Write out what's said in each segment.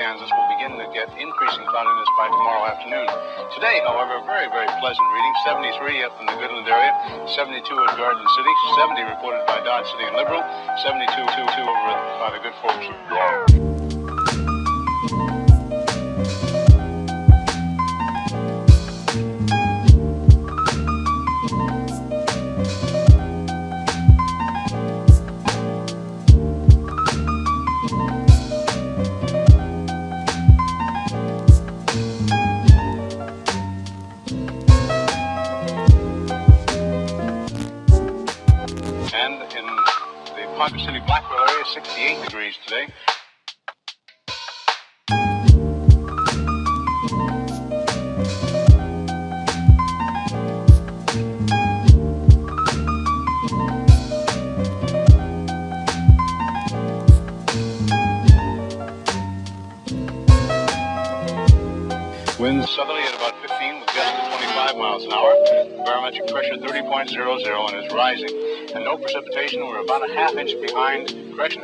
Kansas will begin to get increasing cloudiness by tomorrow afternoon. Today, however, very, very pleasant reading. 73 up in the Goodland area, 72 at Garden City, 70 reported by Dodge City and Liberal, 72 over by the good folks of Garden. And in the Ponca City Blackwell area, 68 degrees today. Winds southerly at about 15 with gusts of 25 miles an hour. Barometric pressure 30.00 and is rising. And no precipitation. We're about a half inch behind,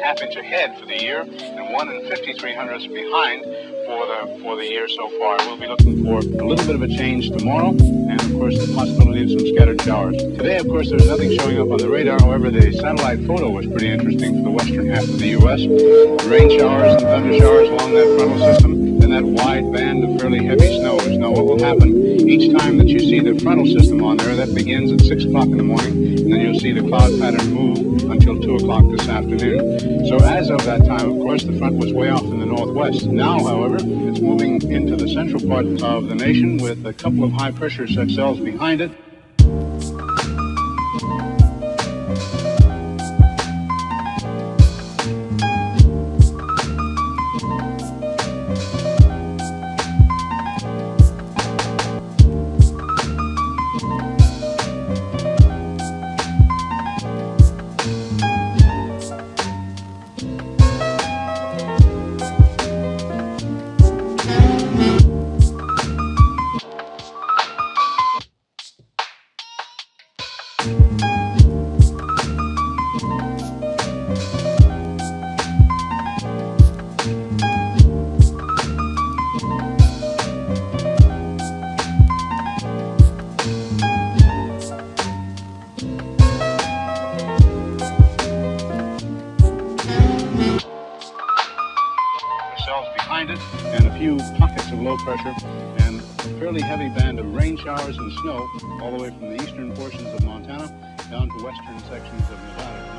half inch ahead for the year, and 1 5300ths behind for the year so far. We'll be looking for a little bit of a change tomorrow, and of course the possibility of some scattered showers. Today, of course, there's nothing showing up on the radar. However, the satellite photo was pretty interesting for the western half of the U.S. Rain showers and thunder showers along that frontal system, and that wide band of fairly heavy snows. Now, what will happen each time that you see the frontal system on there, that begins at 6 o'clock in the morning, and then you'll see the cloud pattern move until 2 o'clock this afternoon. So as of that time, of course, the front was way off in the northwest. Now, however, it's moving into the central part of the nation with a couple of high-pressure cells behind it. Behind it, and a few pockets of low pressure, and a fairly heavy band of rain showers and snow all the way from the eastern portions of Montana down to western sections of Nevada.